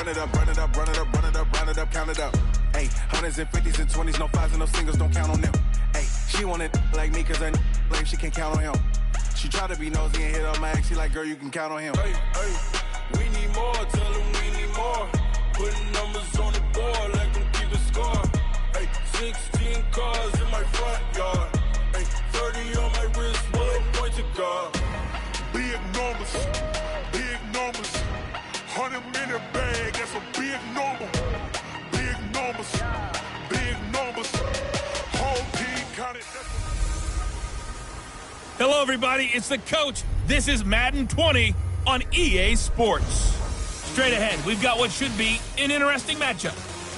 Run it up, run it up, run it up, run it up, run it up, count it up. Hey, hundreds and fifties and 20s, no fives and no singles, don't count on them. Hey, she wanted like me cause her like she can count on him. She tried to be nosy and hit up my ex, she like, girl, you can count on him. Hey, we need more, tell them we need more. Putting numbers on the board, like them keep a score. Hey, 16 cars in my front yard. Hey, 30 on my wrist, one point to guard. Big numbers, 100-minute bag, that's a big number. Big numbers, whole team counted. Hello, everybody. It's the coach. This is Madden 20 on EA Sports. Straight ahead, we've got what should be an interesting matchup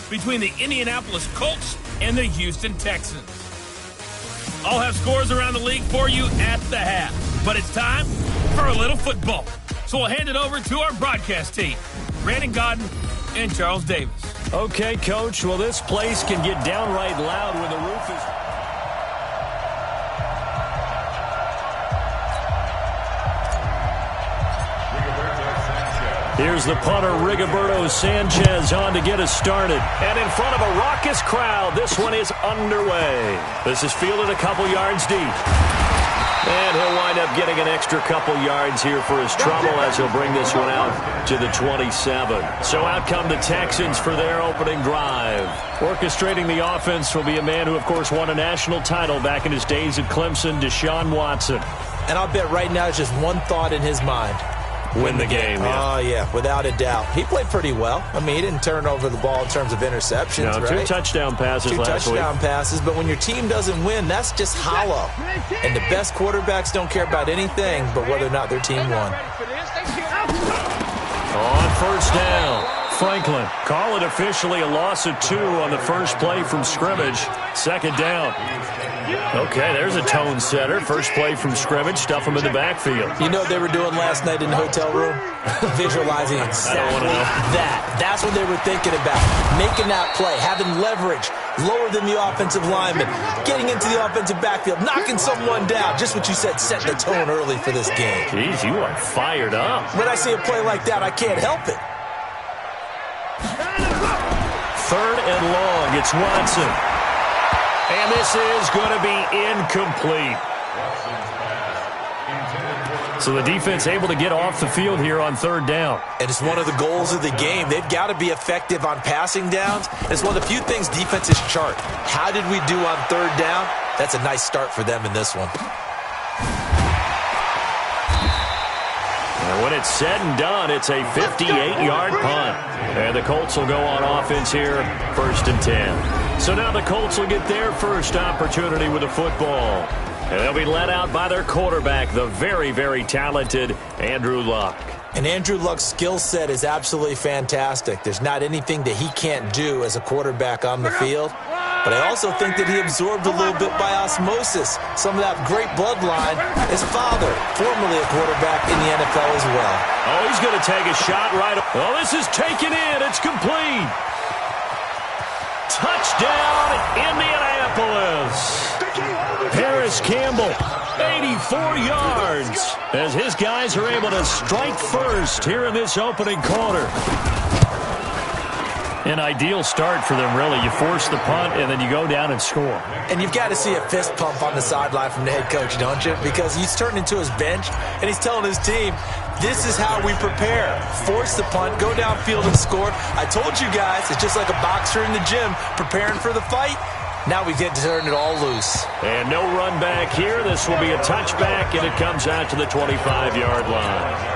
between the Indianapolis Colts and the Houston Texans. I'll have scores around the league for you at the half, but it's time for a little football. So we'll hand it over to our broadcast team, Brandon Godden and Charles Davis. Okay, Coach. Well, this place can get downright loud when the roof is... Here's the punter, Rigoberto Sanchez, on to get us started. And in front of a raucous crowd, this one is underway. This is fielded a couple yards deep. And he'll wind up getting an extra couple yards here for his trouble as he'll bring this one out to the 27. So out come the Texans for their opening drive. Orchestrating the offense will be a man who, of course, won a national title back in his days at Clemson, Deshaun Watson. And I'll bet right now it's just one thought in his mind. Win the game, yeah. Oh, yeah, without a doubt. He played pretty well. I mean, he didn't turn over the ball in terms of interceptions, no, right? Two touchdown passes last week. 2 touchdown passes, but when your team doesn't win, that's just hollow. And the best quarterbacks don't care about anything but whether or not their team won. On first down, Franklin. Call it officially a loss of 2 on the first play from scrimmage. Second down. Okay, there's a tone setter. First play from scrimmage, stuff him in the backfield. You know what they were doing last night in the hotel room? Visualizing exactly that. That's what they were thinking about. Making that play, having leverage, lower than the offensive lineman, getting into the offensive backfield, knocking someone down. Just what you said, set the tone early for this game. Jeez, you are fired up. When I see a play like that, I can't help it. Third and long, it's Watson. And this is going to be incomplete. So the defense able to get off the field here on third down. And it's one of the goals of the game. They've got to be effective on passing downs. It's one of the few things defenses chart. How did we do on third down? That's a nice start for them in this one. And when it's said and done, it's a 58-yard punt. And the Colts will go on offense here, 1st and 10. So now the Colts will get their first opportunity with the football. And they'll be led out by their quarterback, the very, very talented Andrew Luck. And Andrew Luck's skill set is absolutely fantastic. There's not anything that he can't do as a quarterback on the field. But I also think that he absorbed a little bit by osmosis some of that great bloodline. His father, formerly a quarterback in the NFL as well. Oh, he's going to take a shot right. Oh, this is taken in. It's complete. Touchdown, Indianapolis. Paris Campbell, 84 yards, as his guys are able to strike first here in this opening quarter. An ideal start for them, really. You force the punt, and then you go down and score. And you've got to see a fist pump on the sideline from the head coach, don't you? Because he's turned into his bench, and he's telling his team, this is how we prepare. Force the punt, go downfield and score. I told you guys, it's just like a boxer in the gym preparing for the fight. Now we get to turn it all loose. And no run back here. This will be a touchback, and it comes out to the 25-yard line.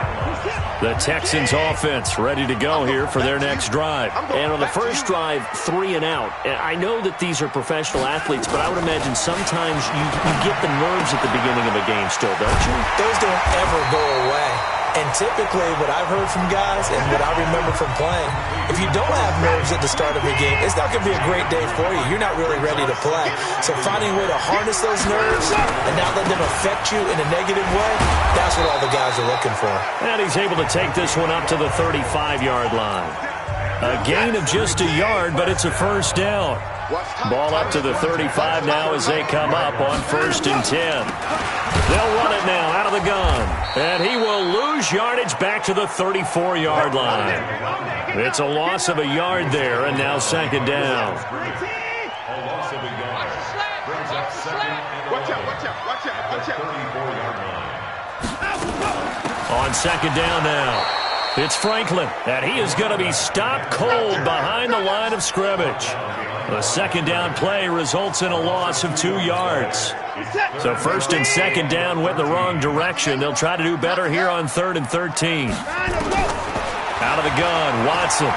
The Texans offense ready to go here for their next drive. And on the first drive, 3 and out. And I know that these are professional athletes, but I would imagine sometimes you get the nerves at the beginning of a game still, don't you? Those don't ever go away. And typically what I've heard from guys and what I remember from playing, if you don't have nerves at the start of a game, it's not going to be a great day for you. You're not really ready to play. So finding a way to harness those nerves and not let them affect you in a negative way, that's what all the guys are looking for. And he's able to take this one up to the 35-yard line. A gain of just a yard, but it's a first down. Ball up to the 35 now as they come up on 1st and 10. They'll run it now out of the gun. And he will lose yardage back to the 34-yard line. It's a loss of a yard there, and now second down. On second down now, it's Franklin, and he is going to be stopped cold behind the line of scrimmage. The second down play results in a loss of 2 yards. So first and second down went the wrong direction. They'll try to do better here on 3rd and 13. Out of the gun, Watson.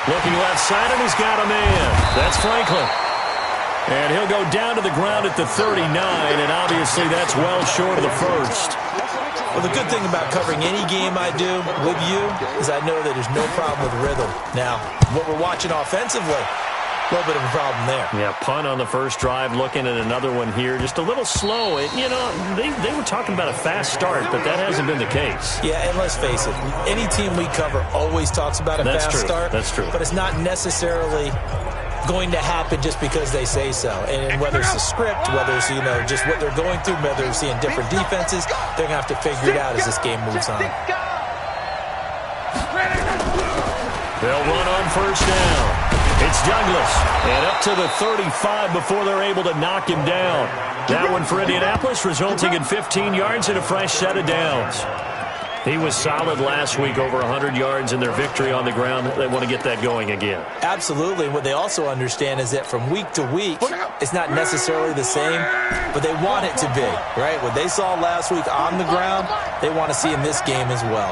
Looking left side, and he's got a man. That's Franklin. And he'll go down to the ground at the 39, and obviously that's well short of the first. Well, the good thing about covering any game I do with you is I know that there's no problem with rhythm. Now, what we're watching offensively, a little bit of a problem there. Yeah, punt on the first drive, looking at another one here. Just a little slow. They were talking about a fast start, but that hasn't been the case. Yeah, and let's face it, any team we cover always talks about a fast start. That's true. But it's not necessarily going to happen just because they say so. And whether it's the script, whether it's, just what they're going through, whether they're seeing different defenses, they're going to have to figure it out as this game moves on. They'll run on first down. It's Douglas, and up to the 35 before they're able to knock him down. That one for Indianapolis, resulting in 15 yards and a fresh set of downs. He was solid last week, over 100 yards in their victory on the ground. They want to get that going again. Absolutely. And what they also understand is that from week to week, it's not necessarily the same, but they want it to be, right? What they saw last week on the ground, they want to see in this game as well.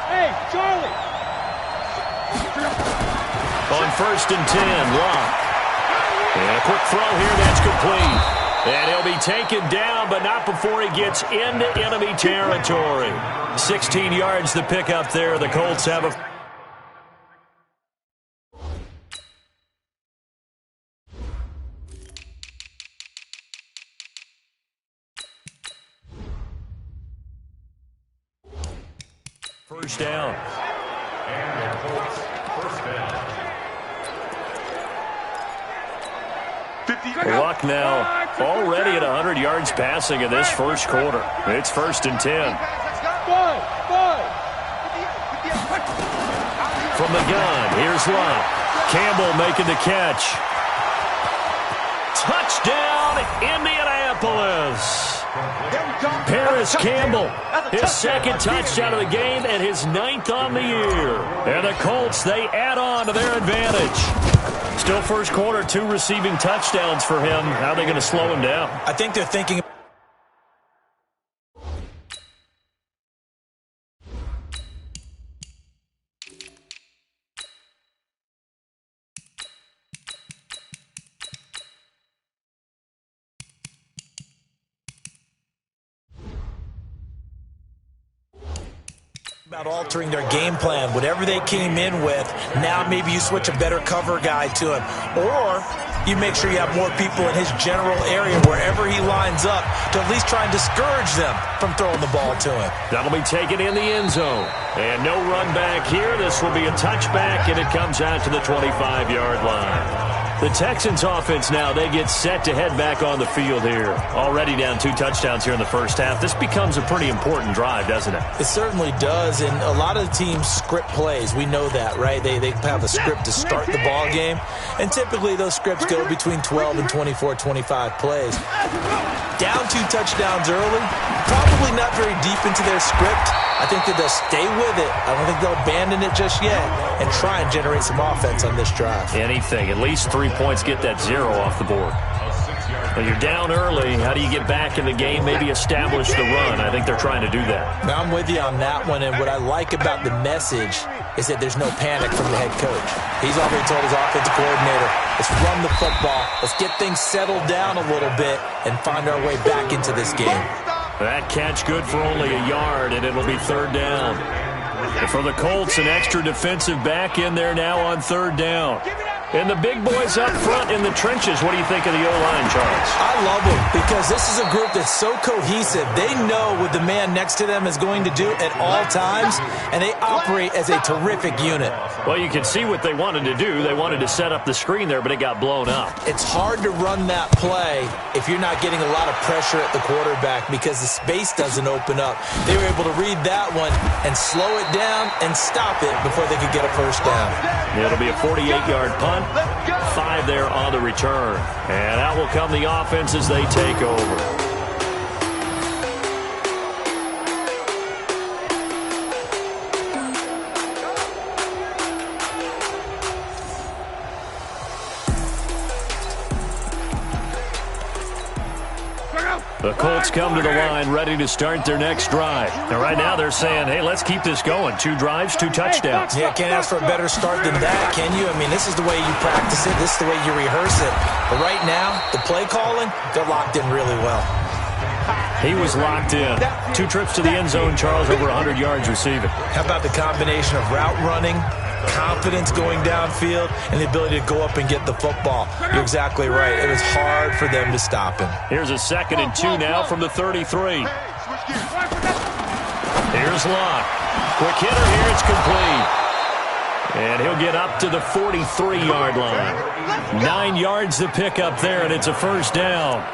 Hey, Charlie! On first and 10, Locke. And a quick throw here, that's complete. And he'll be taken down, but not before he gets into enemy territory. 16 yards to pick up there. The Colts have a... first down. And the Colts, first down. Luck now already at 100 yards passing in this first quarter. It's first and 10. From the gun, here's Luck. Campbell making the catch. Touchdown, Indianapolis. Paris Campbell, his second touchdown of the game and his 9th on the year. And the Colts, they add on to their advantage. Still first quarter, 2 receiving touchdowns for him. How are they going to slow him down? I think they're thinking... about altering their game plan. Whatever they came in with, now maybe you switch a better cover guy to him. Or you make sure you have more people in his general area wherever he lines up to at least try and discourage them from throwing the ball to him. That'll be taken in the end zone. And no run back here. This will be a touchback, and it comes out to the 25-yard line. The Texans offense now, they get set to head back on the field here. Already down 2 touchdowns here in the first half. This becomes a pretty important drive, doesn't it? It certainly does, and a lot of the teams script plays. We know that, right? They have a script to start the ball game, and typically those scripts go between 12 and 24, 25 plays. Down 2 touchdowns early, probably not very deep into their script. I think that they'll stay with it. I don't think they'll abandon it just yet and try and generate some offense on this drive. Anything. At least 3 points, get that 0 off the board. When you're down early, how do you get back in the game, maybe establish the run? I think they're trying to do that. Now, I'm with you on that one, and what I like about the message is that there's no panic from the head coach. He's already told his offensive coordinator, let's run the football, let's get things settled down a little bit and find our way back into this game. That catch good for only a yard, and it'll be 3rd down. And for the Colts, an extra defensive back in there now on 3rd down. And the big boys up front in the trenches, what do you think of the O-line, Charles? I love them because this is a group that's so cohesive. They know what the man next to them is going to do at all times, and they operate as a terrific unit. Well, you can see what they wanted to do. They wanted to set up the screen there, but it got blown up. It's hard to run that play if you're not getting a lot of pressure at the quarterback because the space doesn't open up. They were able to read that one and slow it down and stop it before they could get a first down. It'll be a 48-yard punt. 5 there on the return. And out will come the offense as they take over. The Colts come to the line ready to start their next drive. And right now they're saying, hey, let's keep this going. 2 drives, 2 touchdowns. Yeah, can't ask for a better start than that, can you? I mean, this is the way you practice it. This is the way you rehearse it. But right now, the play calling, they're locked in really well. He was locked in. 2 trips to the end zone, Charles, over 100 yards receiving. How about the combination of route running, confidence going downfield, and the ability to go up and get the football? You're exactly right. It was hard for them to stop him. Here's a 2nd and 2 now from the 33. Here's Locke. Quick hitter here. It's complete. And he'll get up to the 43-yard line. 9 yards to pick up there, and it's a first down.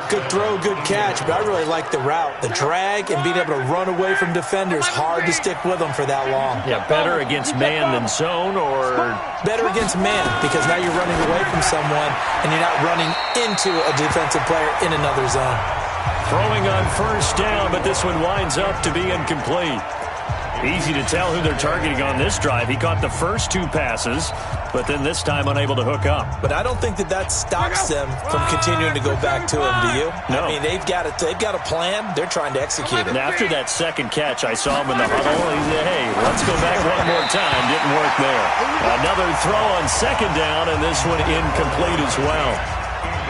Good throw, good catch, but I really like the route. The drag and being able to run away from defenders, hard to stick with them for that long. Yeah, better against man than zone, or? Better against man, because now you're running away from someone and you're not running into a defensive player in another zone. Throwing on first down, but this one winds up to be incomplete. Easy to tell who they're targeting on this drive. He caught the first 2 passes, but then this time unable to hook up. But I don't think that stops them from continuing to go back to him, do you? No. I mean, they've got a plan. They're trying to execute it. And after that second catch, I saw him in the huddle. He said, hey, let's go back one more time. Didn't work there. Another throw on 2nd down, and this one incomplete as well.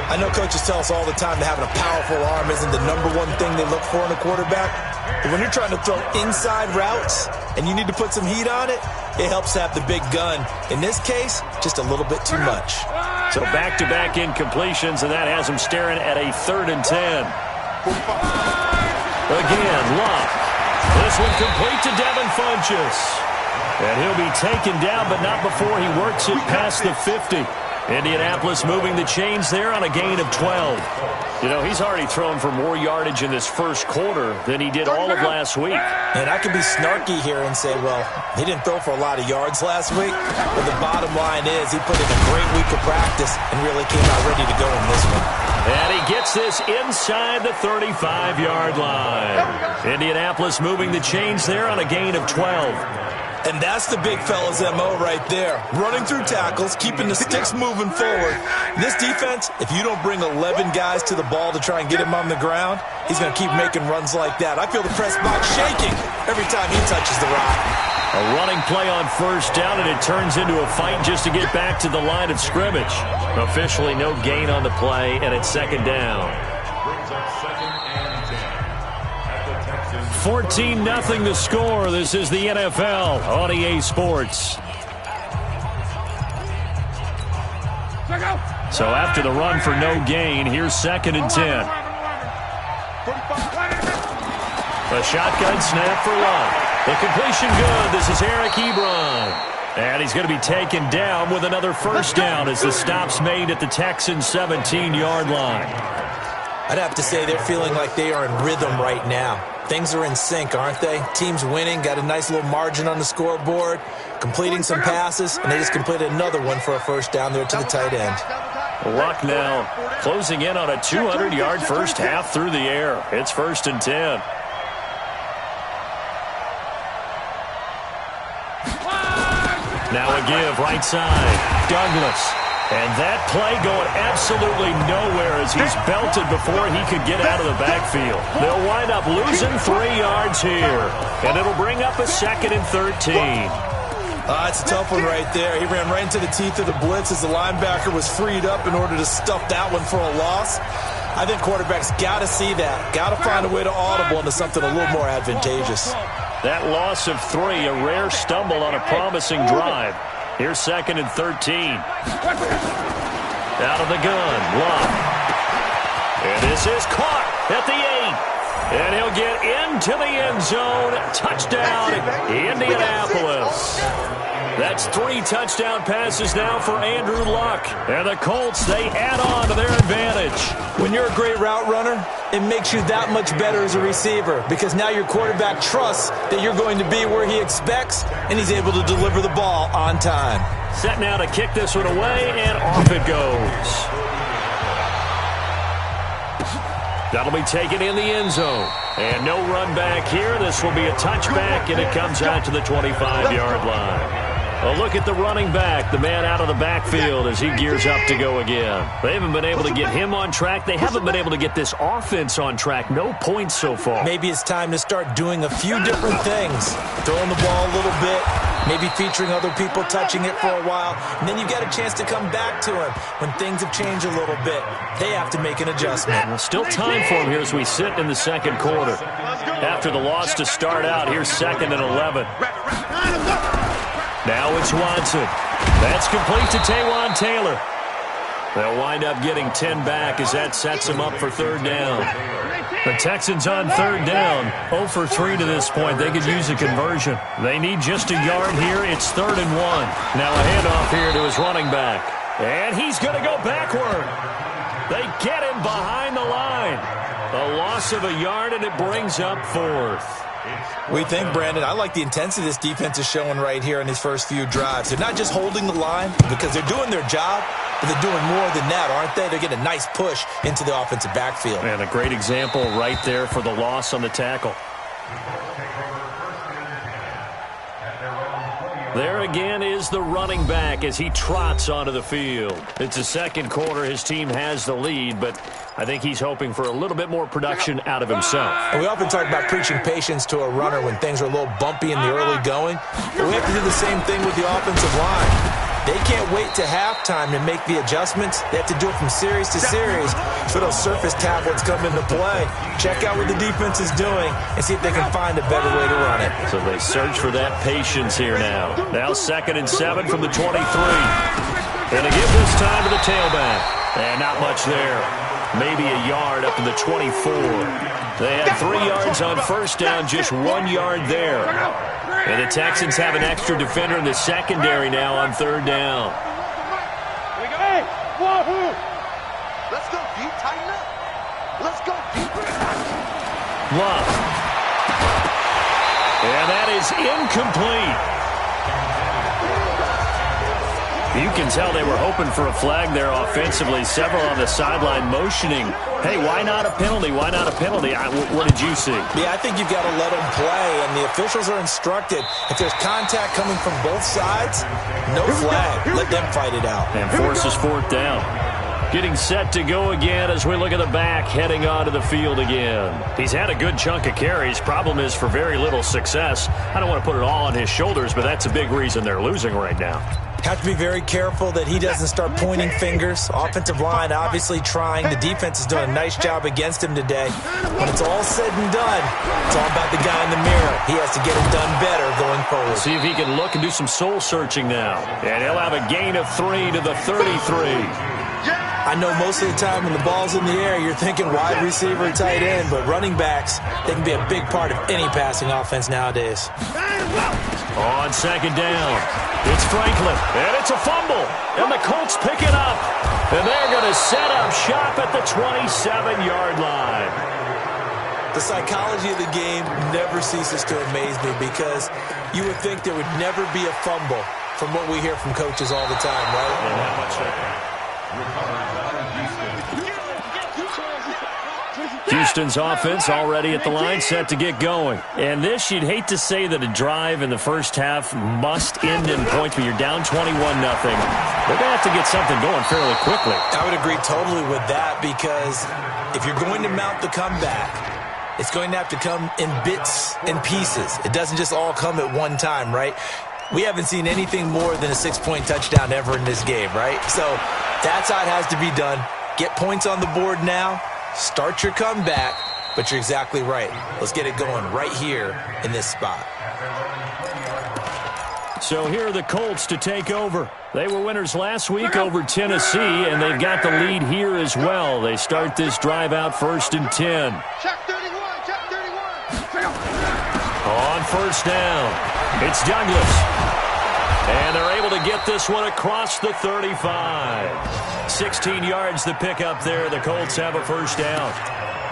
I know coaches tell us all the time that having a powerful arm isn't the number one thing they look for in a quarterback. But when you're trying to throw inside routes and you need to put some heat on it, it helps to have the big gun. In this case, just a little bit too much. So back-to-back incompletions, and that has him staring at a 3rd and 10. Again, Locke. This one complete to Devin Funchess. And he'll be taken down, but not before he works it past the 50. Indianapolis moving the chains there on a gain of 12. You know, he's already thrown for more yardage in this first quarter than he did all of last week. And I could be snarky here and say, well, he didn't throw for a lot of yards last week. But the bottom line is he put in a great week of practice and really came out ready to go in this one. And he gets this inside the 35-yard line. Indianapolis moving the chains there on a gain of 12. And that's the big fella's MO right there. Running through tackles, keeping the sticks moving forward. This defense, if you don't bring 11 guys to the ball to try and get him on the ground, he's going to keep making runs like that. I feel the press box shaking every time he touches the rock. A running play on first down, and it turns into a fight just to get back to the line of scrimmage. Officially no gain on the play, and it's 2nd down. 14-0 the score. This is the NFL on EA Sports. So after the run for no gain, here's 2nd and 10. A shotgun snap for Locke. The completion good. This is Eric Ebron. And he's going to be taken down with another first down as the stop's made at the Texans' 17-yard line. I'd have to say they're feeling like they are in rhythm right now. Things are in sync, aren't they? Team's winning, got a nice little margin on the scoreboard, completing some passes, and they just completed another one for a first down there to the tight end. Luck now closing in on a 200-yard first half through the air. It's 1st and 10. Now a give right side. Douglas. And that play going absolutely nowhere as he's belted before he could get out of the backfield. They'll wind up losing 3 yards here. And it'll bring up a 2nd and 13. It's a tough one right there. He ran right into the teeth of the blitz as the linebacker was freed up in order to stuff that one for a loss. I think quarterbacks got to see that. Got to find a way to audible into something a little more advantageous. That loss of 3, a rare stumble on a promising drive. Here's 2nd and 13. Out of the gun, Love. And this is caught at the 8. And he'll get into the end zone. Touchdown, Indianapolis. That's 3 touchdown passes now for Andrew Luck. And the Colts, they add on to their advantage. When you're a great route runner, it makes you that much better as a receiver because now your quarterback trusts that you're going to be where he expects, and he's able to deliver the ball on time. Set now to kick this one away, and off it goes. That'll be taken in the end zone. And no run back here. This will be a touchback, and it comes out to the 25-yard line. A look at the running back, the man out of the backfield as he gears up to go again. They haven't been able to get him on track. They haven't been able to get this offense on track. No points so far. Maybe it's time to start doing a few different things. Throwing the ball a little bit, maybe featuring other people touching it for a while, and then you get a chance to come back to him when things have changed a little bit. They have to make an adjustment. Well, still time for him here as we sit in the second quarter. After the loss to start out, here's 2nd and 11. Now it's Watson. That's complete to Taywan Taylor. They'll wind up getting 10 back as that sets them up for 3rd down. The Texans on 3rd down, 0 for 3 to this point. They could use a conversion. They need just a yard here. It's 3rd and 1. Now a handoff here to his running back. And he's going to go backward. They get him behind the line. A loss of a yard, and it brings up 4th. We think, Brandon, I like the intensity this defense is showing right here in these first few drives. They're not just holding the line because they're doing their job, but they're doing more than that, aren't they? They're getting a nice push into the offensive backfield. And a great example right there for the loss on the tackle. There again is the running back as he trots onto the field. It's the second quarter. His team has the lead, but I think he's hoping for a little bit more production out of himself. And we often talk about preaching patience to a runner when things are a little bumpy in the early going, but we have to do the same thing with the offensive line. They can't wait to halftime to make the adjustments. They have to do it from series to series so those surface tablets come into play. Check out what the defense is doing and see if they can find a better way to run it. So they search for that patience here now. Now 2nd and 7 from the 23. And to give this time to the tailback. And not much there. Maybe a yard up to the 24. They had 3 yards on 1st down, just 1 yard there. And the Texans have an extra defender in the secondary now on 3rd down. Hey, wahoo! Let's go deep, tighten up. Let's go deeper. Love. And that is incomplete. You can tell they were hoping for a flag there offensively. Several on the sideline motioning, hey, why not a penalty? Why not a penalty? What did you see? Yeah, I think you've got to let them play, and the officials are instructed. If there's contact coming from both sides, no flag. Let them fight it out. And forces 4th down. Getting set to go again as we look at the back, heading onto the field again. He's had a good chunk of carries. Problem is for very little success. I don't want to put it all on his shoulders, but that's a big reason they're losing right now. Have to be very careful that he doesn't start pointing fingers. Offensive line obviously trying. The defense is doing a nice job against him today. When it's all said and done, it's all about the guy in the mirror. He has to get it done better going forward. See if he can look and do some soul searching now. And he'll have a gain of 3 to the 33. I know most of the time when the ball's in the air, you're thinking wide receiver, tight end, but running backs, they can be a big part of any passing offense nowadays. On 2nd down, it's Franklin, and it's a fumble, and the Colts pick it up, and they're going to set up shop at the 27-yard line. The psychology of the game never ceases to amaze me because you would think there would never be a fumble from what we hear from coaches all the time, right? Yeah, not much there. Houston's offense already at the line, set to get going. And this, you'd hate to say that a drive in the first half must end in points, but you're down 21-0. They're going to have to get something going fairly quickly. I would agree totally with that because if you're going to mount the comeback, it's going to have to come in bits and pieces. It doesn't just all come at one time, right? We haven't seen anything more than a 6-point touchdown ever in this game, right? So that's how it has to be done. Get points on the board now. Start your comeback, but you're exactly right. Let's get it going right here in this spot. So here are the Colts to take over. They were winners last week over Tennessee, and they've got the lead here as well. They start this drive out 1st and 10. Check 31, check 31. On 1st down, it's Douglas. And they're able to get this one across the 35. 16 yards to pick up there. The Colts have a 1st down.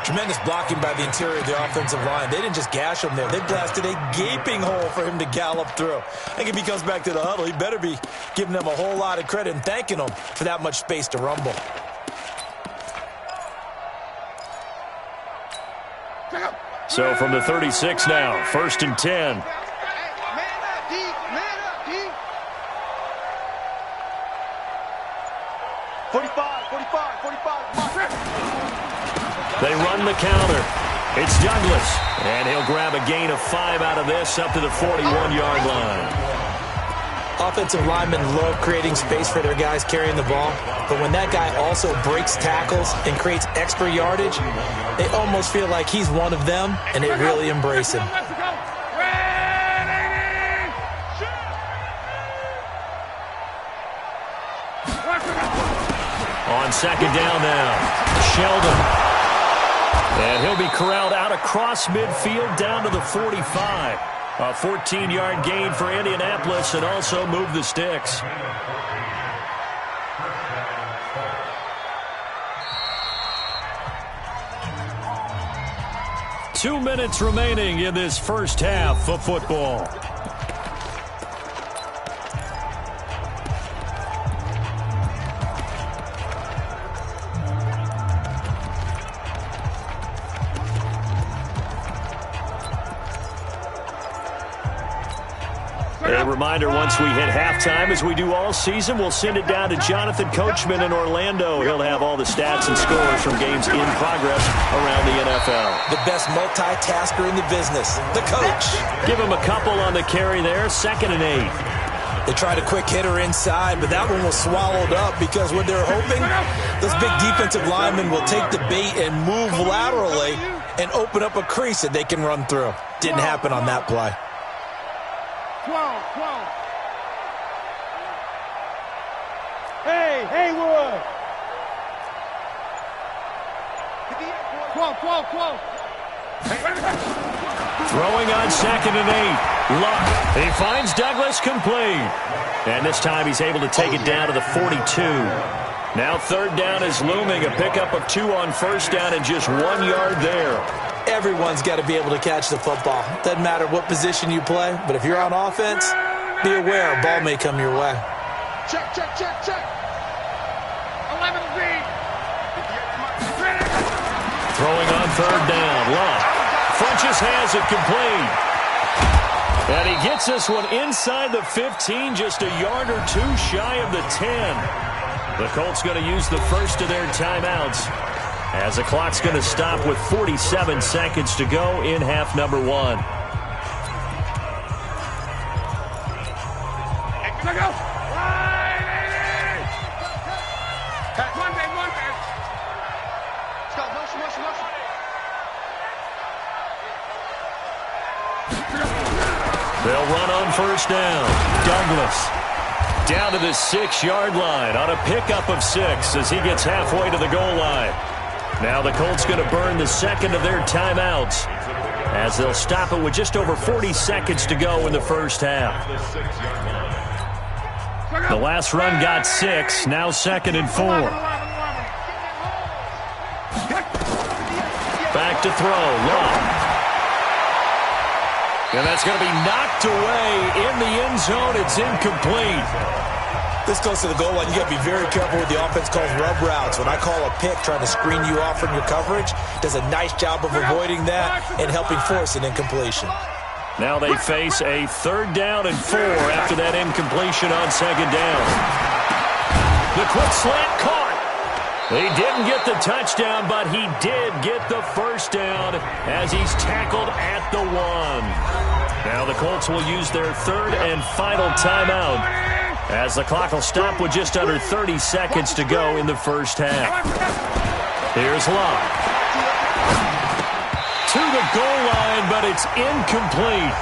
Tremendous blocking by the interior of the offensive line. They didn't just gash him there. They blasted a gaping hole for him to gallop through. I think if he comes back to the huddle, he better be giving them a whole lot of credit and thanking them for that much space to rumble. So from the 36 now, 1st and 10. Man up, D. Man up, D. 45, 45, 45. They run the counter. It's Douglas. And he'll grab a gain of 5 out of this up to the 41-yard line. Offensive linemen love creating space for their guys carrying the ball. But when that guy also breaks tackles and creates extra yardage, they almost feel like he's one of them, and they really embrace him. On 2nd down now, Sheldon. And he'll be corralled out across midfield down to the 45. A 14-yard gain for Indianapolis and also move the sticks. Two minutes remaining in this first half of football. A reminder, once we hit halftime, as we do all season, we'll send it down to Jonathan Coachman in Orlando. He'll have all the stats and scores from games in progress around the NFL. The best multitasker in the business, the coach. Give him a couple on the carry there, 2nd and 8. They tried a quick hitter inside, but that one was swallowed up because what they're hoping, those big defensive linemen will take the bait and move laterally and open up a crease that they can run through. Didn't happen on that play. 12. Hey, Haywood. 12. Throwing on 2nd and 8. Luck. He finds Douglas complete. And this time he's able to take it down to the 42. Now 3rd down is looming. A pickup of 2 on 1st down and just 1 yard there. Everyone's got to be able to catch the football. Doesn't matter what position you play, but if you're on offense, be aware a ball may come your way. Check. 11 Z. Throwing on 3rd down. Luck. Funches has it complete. And he gets this one inside the 15, just a yard or 2 shy of the 10. The Colts going to use the first of their timeouts, as the clock's going to stop with 47 seconds to go in half number 1. They'll run on 1st down. Douglas down to the 6-yard line on a pickup of 6 as he gets halfway to the goal line. Now the Colts going to burn the 2nd of their timeouts as they'll stop it with just over 40 seconds to go in the first half. The last run got 6, now 2nd and 4. Back to throw, Long. And that's going to be knocked away in the end zone. It's incomplete. This goes to the goal line. You got to be very careful with the offense calls rub routes. When I call a pick trying to screen you off from your coverage, does a nice job of avoiding that and helping force an incompletion. Now they face a 3rd down and 4 after that incompletion on 2nd down. The quick slant caught. He didn't get the touchdown, but he did get the 1st down as he's tackled at the 1. Now the Colts will use their 3rd and final timeout as the clock will stop with just under 30 seconds to go in the first half. Here's Locke. To the goal line, but it's incomplete.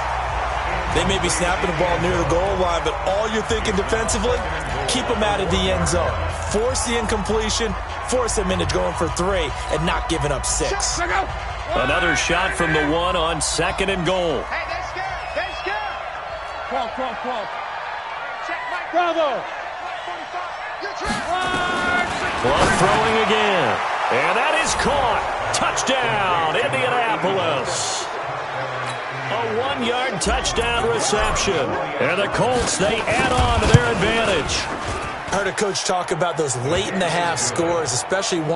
They may be snapping the ball near the goal line, but all you're thinking defensively, keep them out of the end zone. Force the incompletion, force them into going for 3, and not giving up 6. Another shot from the 1 on 2nd and goal. Hey, they're scared. They're scared. 12. Check Mike. Bravo. Glove throwing again. And that is caught. Touchdown, Indianapolis. A 1-yard touchdown reception. And the Colts, they add on to their advantage. I heard a coach talk about those late-in-the-half scores, especially one.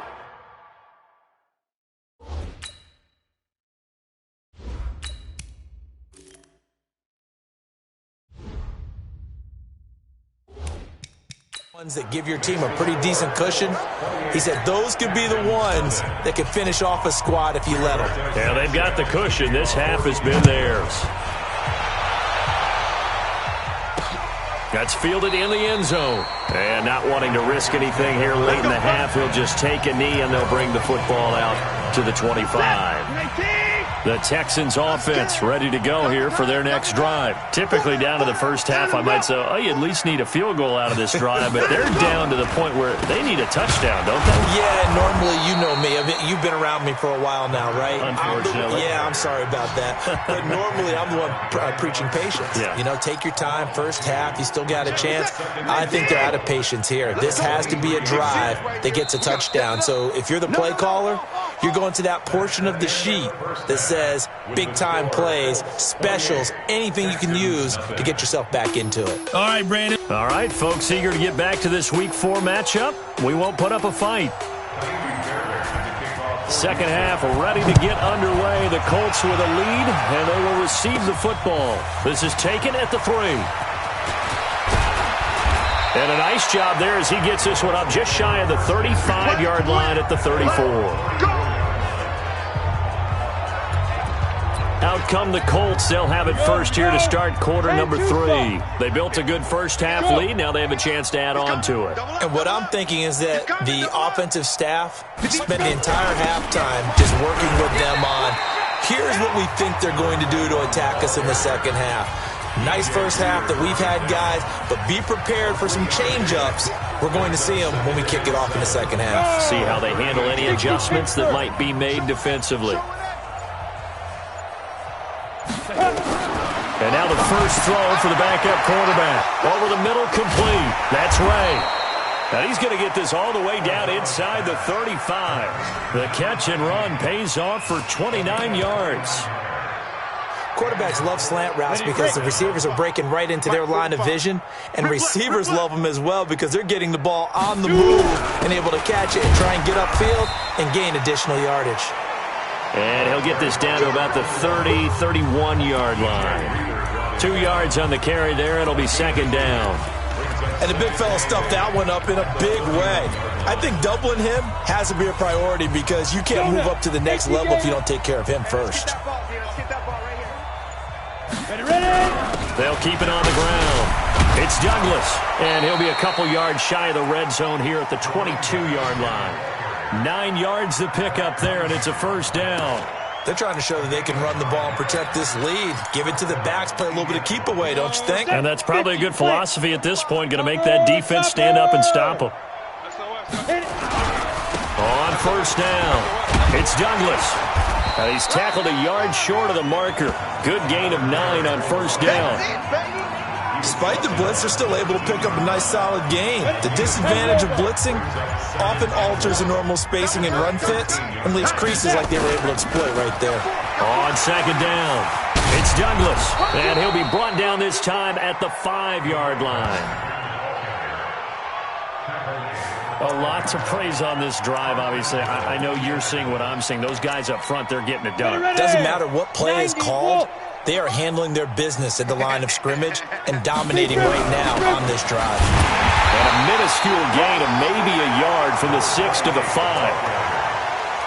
That give your team a pretty decent cushion. He said those could be the ones that could finish off a squad if you let them. Yeah, they've got the cushion. This half has been theirs. That's fielded in the end zone. And not wanting to risk anything here late in the half, he'll just take a knee and they'll bring the football out to the 25. The Texans offense ready to go here for their next drive. Typically down to the first half, I might say, oh, you at least need a field goal out of this drive, but they're down to the point where they need a touchdown, don't they? Yeah, normally, you know me. I mean, you've been around me for a while now, right? Unfortunately. I'm sorry about that. But normally, I'm the one preaching patience. Yeah. You know, take your time, first half, you still got a chance. I think they're out of patience here. This has to be a drive that gets a touchdown. So if you're the play caller, you're going to that portion of the sheet that says big-time plays, specials, anything you can use to get yourself back into it. All right, Brandon. All right, folks, eager to get back to this Week 4 matchup. We won't put up a fight. Second half ready to get underway. The Colts with a lead, and they will receive the football. This is taken at the 3. And a nice job there as he gets this one up just shy of the 35-yard line at the 34. Out come the Colts. They'll have it first here to start quarter number 3. They built a good first half lead. Now they have a chance to add on to it. And what I'm thinking is that the offensive staff spent the entire halftime just working with them on, here's what we think they're going to do to attack us in the second half. Nice first half that we've had, guys, but be prepared for some change-ups. We're going to see them when we kick it off in the second half. See how they handle any adjustments that might be made defensively. And now the first throw for the backup quarterback. Over the middle, complete. That's Ray. And he's going to get this all the way down inside the 35. The catch and run pays off for 29 yards. Quarterbacks love slant routes because the receivers are breaking right into their line of vision, and receivers love them as well because they're getting the ball on the move and able to catch it and try and get upfield and gain additional yardage. And he'll get this down to about the 30, 31-yard line. 2 yards on the carry there. It'll be second down. And the big fella stuffed that one up in a big way. I think doubling him has to be a priority because you can't move up to the next level if you don't take care of him first. They'll keep it on the ground. It's Douglas, and he'll be a couple yards shy of the red zone here at the 22-yard line. 9 yards to pick up there, and it's a first down. They're trying to show that they can run the ball and protect this lead. Give it to the backs, play a little bit of keep away, don't you think? And that's probably a good philosophy at this point, going to make that defense stand up and stop them. On first down, it's Douglas. He's tackled a yard short of the marker. Good gain of 9 on first down. Despite the blitz, they're still able to pick up a nice solid gain. The disadvantage of blitzing often alters the normal spacing and run fits and leaves creases like they were able to exploit right there. On second down, it's Douglas, and he'll be brought down this time at the 5-yard line. A lot to praise on this drive, obviously. I know you're seeing what I'm seeing. Those guys up front, they're getting it done. Doesn't matter what play is called. They are handling their business at the line of scrimmage and dominating right now on this drive. And a minuscule gain of maybe a yard from the 6 to the 5.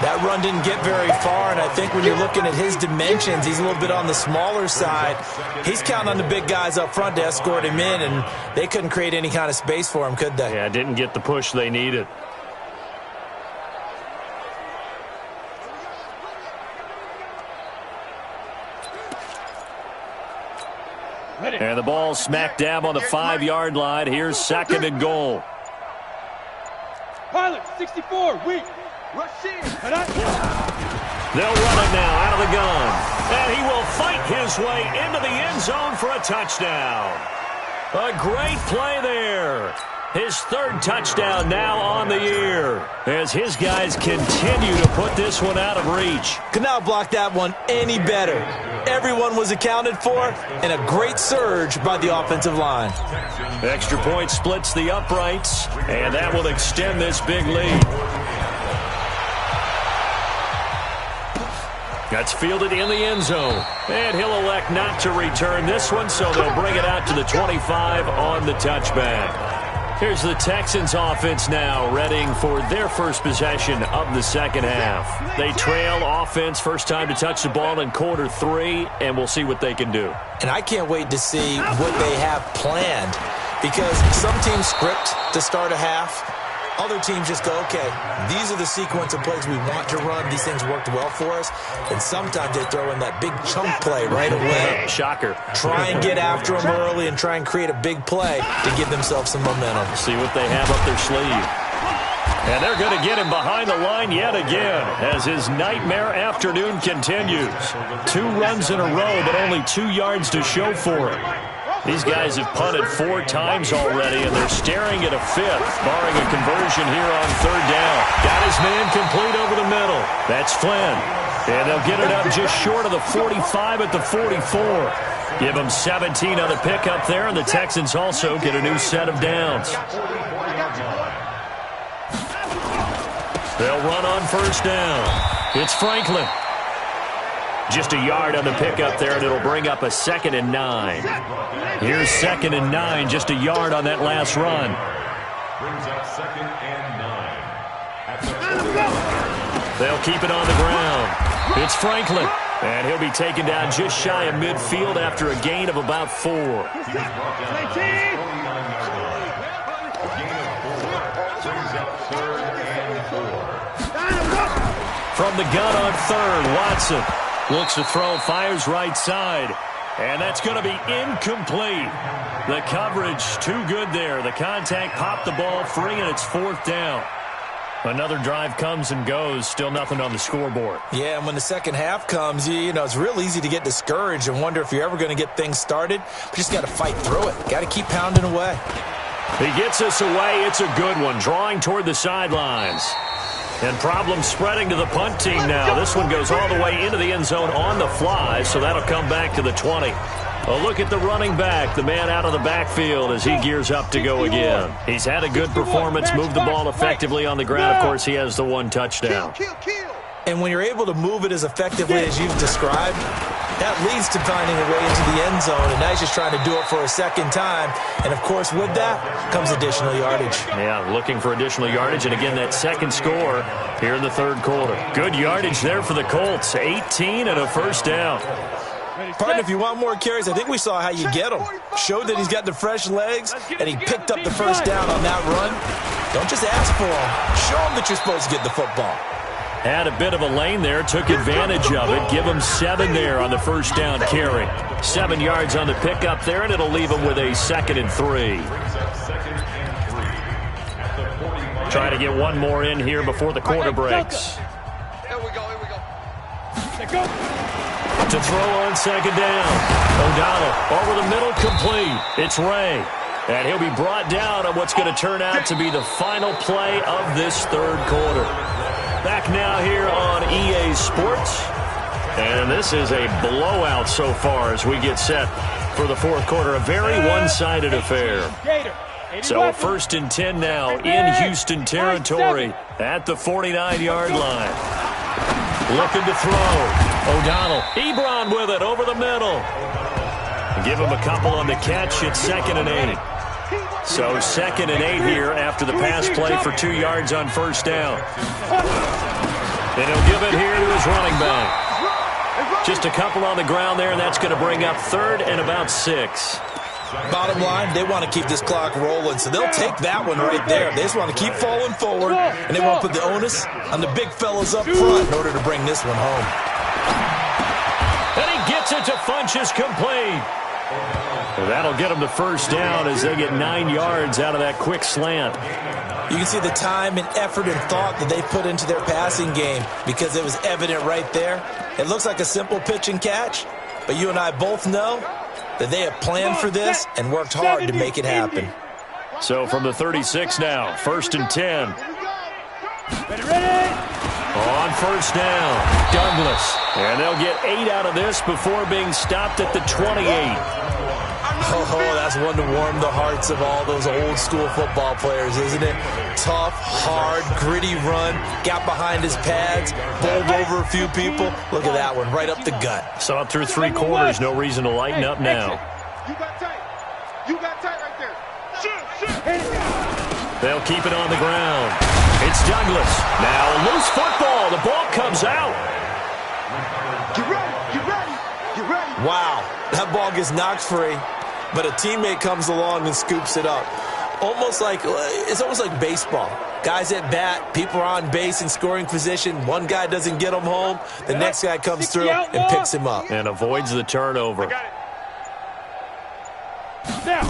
That run didn't get very far, and I think when you're looking at his dimensions, he's a little bit on the smaller side. He's counting on the big guys up front to escort him in, and they couldn't create any kind of space for him, could they? Yeah, didn't get the push they needed. And the ball smack dab on the 5-yard line. Here's 2nd and goal. Pilot, 64, weak. They'll run it now out of the gun. And he will fight his way into the end zone for a touchdown. A great play there. His 3rd touchdown now on the year as his guys continue to put this one out of reach. Could not block that one any better. Everyone was accounted for, and a great surge by the offensive line. Extra point splits the uprights, and that will extend this big lead. That's fielded in the end zone. And he'll elect not to return this one, so they'll bring it out to the 25 on the touchback. Here's the Texans offense now, readying for their first possession of the second half. They trail offense, first time to touch the ball in quarter 3, and we'll see what they can do. And I can't wait to see what they have planned, because some teams script to start a half. Other teams just go, okay, these are the sequence of plays we want to run. These things worked well for us. And sometimes they throw in that big chunk play right away. Shocker. Try and get after them early and try and create a big play to give themselves some momentum. See what they have up their sleeve. And they're going to get him behind the line yet again as his nightmare afternoon continues. 2 runs in a row, but only 2 yards to show for it. These guys have punted 4 times already, and they're staring at a 5th, barring a conversion here on 3rd down. Got his man complete over the middle. That's Flynn. And they'll get it up just short of the 45 at the 44. Give them 17 on the pickup there, and the Texans also get a new set of downs. They'll run on 1st down. It's Franklin. Just a yard on the pickup there, and it'll bring up a 2nd and 9. Here's 2nd and 9, just a yard on that last run. Brings up 2nd and 9. They'll keep it on the ground. It's Franklin, and he'll be taken down just shy of midfield after a gain of about 4. From the gun on 3rd, Watson looks to throw, fires right side, and that's going to be incomplete. The coverage too good there. The contact popped the ball free, and it's 4th down. Another drive comes and goes, still nothing on the scoreboard. Yeah, and when the second half comes, you know, it's real easy to get discouraged and wonder if you're ever going to get things started. But you just got to fight through it. Got to keep pounding away. He gets us away. It's a good one, drawing toward the sidelines. And problems spreading to the punt team now. This one goes all the way into the end zone on the fly, so that'll come back to the 20. A look at the running back, the man out of the backfield as he gears up to go again. He's had a good performance, moved the ball effectively on the ground. Of course, he has the 1 touchdown. And when you're able to move it as effectively as you've described, that leads to finding a way into the end zone, and now he's just trying to do it for a 2nd time. And, of course, with that comes additional yardage. Yeah, looking for additional yardage, and again, that 2nd score here in the 3rd quarter. Good yardage there for the Colts, 18 and a 1st down. Partner, if you want more carries, I think we saw how you get them. Showed that he's got the fresh legs, and he picked up the 1st down on that run. Don't just ask for them. Show them that you're supposed to get the football. Had a bit of a lane there, took advantage of it. Give him 7 there on the 1st down carry. 7 yards on the pickup there, and it'll leave him with a 2nd and 3. Try to get one more in here before the quarter breaks. Here we go. To throw on 2nd down. O'Donnell over the middle, complete. It's Ray. And he'll be brought down on what's going to turn out to be the final play of this 3rd quarter. Back now here on EA Sports. And this is a blowout so far as we get set for the 4th quarter. A very one-sided affair. So 1st and 10 now in Houston territory at the 49-yard line. Looking to throw. O'Donnell. Ebron with it over the middle. Give him a couple on the catch. It's 2nd and 8. So 2nd and 8 here after the pass play for 2 yards on 1st down. And he'll give it here to his running back. Just a couple on the ground there, and that's going to bring up 3rd and about 6. Bottom line, they want to keep this clock rolling, so they'll take that one right there. They just want to keep falling forward, and they want to put the onus on the big fellas up front in order to bring this one home. And he gets it to Funchess complete. That'll get them the first down as they get 9 yards out of that quick slant. You can see the time and effort and thought that they put into their passing game because it was evident right there. It looks like a simple pitch and catch, but you and I both know that they have planned for this and worked hard to make it happen. So from the 36 now, 1st and 10. Ready? On first down, Douglas. And they'll get 8 out of this before being stopped at the 28. Oh, that's one to warm the hearts of all those old school football players, isn't it? Tough, hard, gritty run, got behind his pads, bowled over a few people. Look at that one, right up the gut. Saw it through 3 quarters, no reason to lighten up now. You got tight. You got tight right there. They'll keep it on the ground. It's Douglas. Now a loose football. The ball comes out. Get ready. Get ready. Get ready. Wow, that ball gets knocked free, but a teammate comes along and scoops it up. It's almost like baseball. Guys at bat, people are on base in scoring position. One guy doesn't get him home. The next guy comes through and picks him up. And avoids the turnover. Now.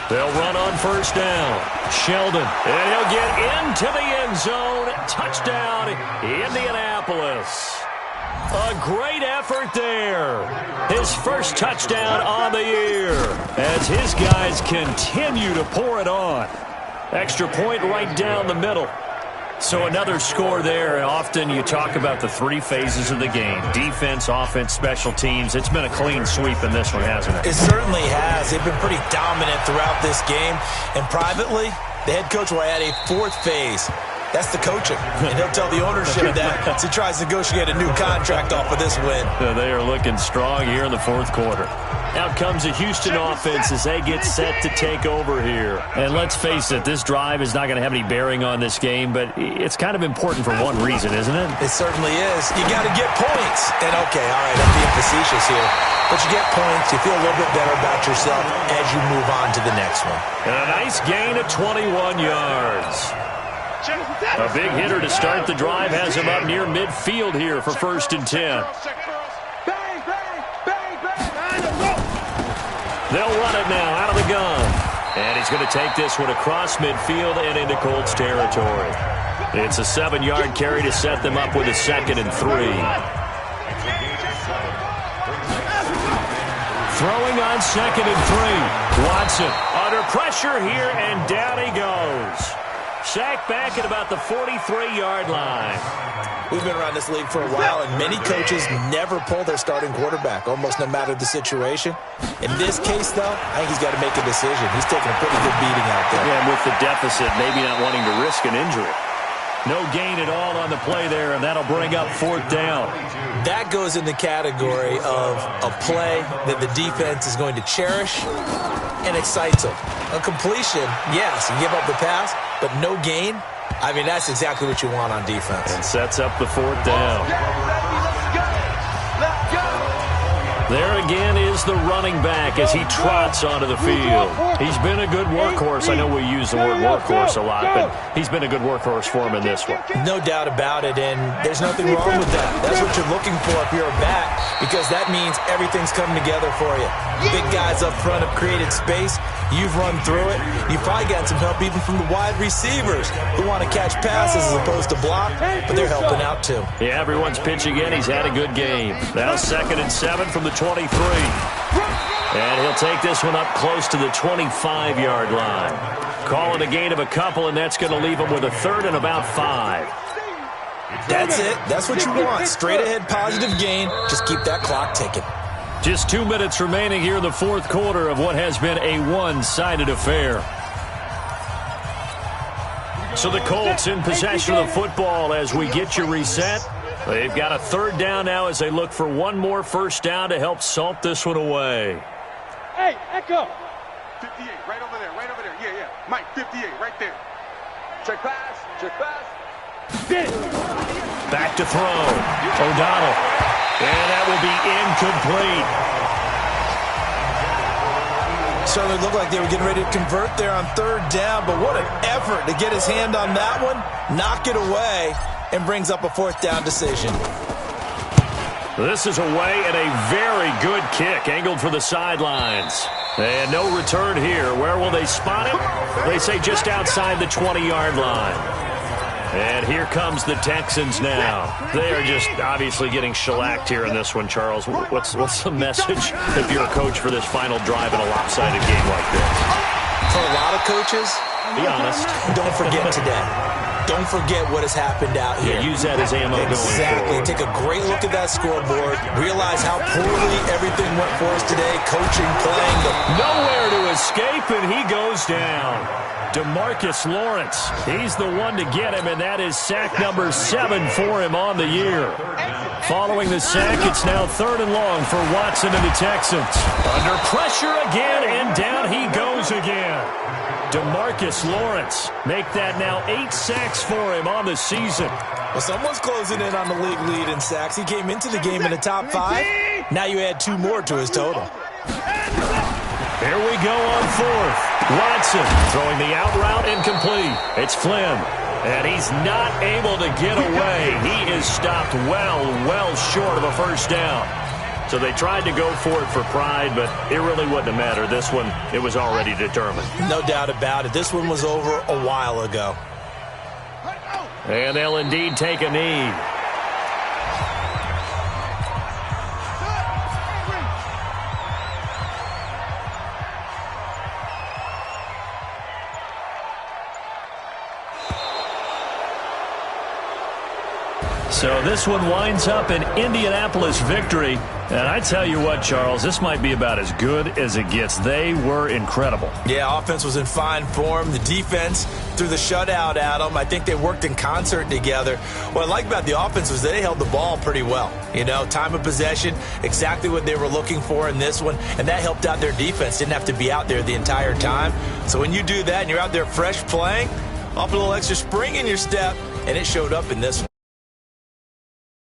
They'll run on first down. Sheldon. And he'll get into the end zone. Touchdown, Indianapolis. A great effort there. His first touchdown on the year as his guys continue to pour it on. Extra point right down the middle. So another score there. Often you talk about the 3 phases of the game. Defense, offense, special teams. It's been a clean sweep in this one, hasn't it? It certainly has. They've been pretty dominant throughout this game. And privately, the head coach will add a 4th phase. That's the coaching. And he'll tell the ownership that as he tries to negotiate a new contract off of this win. They are looking strong here in the 4th quarter. Out comes the Houston offense as they get set to take over here. And let's face it, this drive is not going to have any bearing on this game, but it's kind of important for one reason, isn't it? It certainly is. You got to get points. And okay, all right, I'm being facetious here. But you get points, you feel a little bit better about yourself as you move on to the next one. And a nice gain of 21 yards. A big hitter to start the drive has him up near midfield here for 1st and 10. They'll run it now out of the gun. And he's going to take this one across midfield and into Colts territory. It's a 7-yard carry to set them up with a 2nd and 3. Throwing on 2nd and 3. Watson under pressure here, and down he goes. Sacked back at about the 43-yard line. We've been around this league for a while, and many coaches never pull their starting quarterback, almost no matter the situation. In this case, though, I think he's got to make a decision. He's taking a pretty good beating out there. Yeah, and with the deficit, maybe not wanting to risk an injury. No gain at all on the play there, and that'll bring up 4th down. That goes in the category of a play that the defense is going to cherish and excites them. A completion, yes, you give up the pass, but no gain. I mean, that's exactly what you want on defense. And sets up the 4th down. There again is the running back as he trots onto the field. He's been a good workhorse. I know we use the word workhorse a lot, but he's been a good workhorse for him in this one. No doubt about it, and there's nothing wrong with that. That's what you're looking for if you're a back, because that means everything's coming together for you. Big guys up front have created space. You've run through it. You've probably gotten some help even from the wide receivers who want to catch passes as opposed to block, but they're helping out too. Yeah, everyone's pitching in. He's had a good game. Now 2nd and 7 from the 23. And he'll take this one up close to the 25-yard line. Call it a gain of a couple, and that's going to leave him with a 3rd and about 5. That's it. That's what you want. Straight ahead positive gain. Just keep that clock ticking. Just 2 minutes remaining here in the 4th quarter of what has been a one-sided affair. So the Colts in possession of the football as we get you reset. They've got a 3rd down now as they look for one more 1st down to help salt this one away. Hey, Echo. 58, right over there, right over there. Yeah, yeah. Mike, 58, right there. Check pass, check pass. Back to throw. O'Donnell. And that will be incomplete. Certainly looked like they were getting ready to convert there on 3rd down, but what an effort to get his hand on that one, knock it away, and brings up a 4th down decision. This is away and a very good kick, angled for the sidelines. And no return here. Where will they spot him? They say just outside the 20-yard line. And here comes the Texans now. They are just obviously getting shellacked here in this one, Charles. What's the message if you're a coach for this final drive in a lopsided game like this? For a lot of coaches, be honest, don't forget today. Don't forget what has happened out here. Yeah, use that as ammo going forward. Exactly. Take a great look at that scoreboard. Realize how poorly everything went for us today. Coaching, playing. Nowhere to escape, and he goes down. DeMarcus Lawrence, he's the one to get him, and that is sack number 7 for him on the year. Following the sack, it's now 3rd and long for Watson and the Texans. Under pressure again, and down he goes again. DeMarcus Lawrence, make that now 8 sacks for him on the season. Well, someone's closing in on the league lead in sacks. He came into the game in the top 5. Now you add 2 more to his total. Here we go on 4th. Watson throwing the out route incomplete. It's Flynn, and he's not able to get away. He is stopped well short of a first down. So they tried to go for it for pride, but it really wouldn't have mattered. This one, it was already determined. No doubt about it. This one was over a while ago. And they'll indeed take a knee. So this one winds up an Indianapolis victory. And I tell you what, Charles, this might be about as good as it gets. They were incredible. Yeah, offense was in fine form. The defense threw the shutout at them. I think they worked in concert together. What I like about the offense was they held the ball pretty well. You know, time of possession, exactly what they were looking for in this one. And that helped out their defense. Didn't have to be out there the entire time. So when you do that and you're out there fresh playing, off a little extra spring in your step, and it showed up in this one.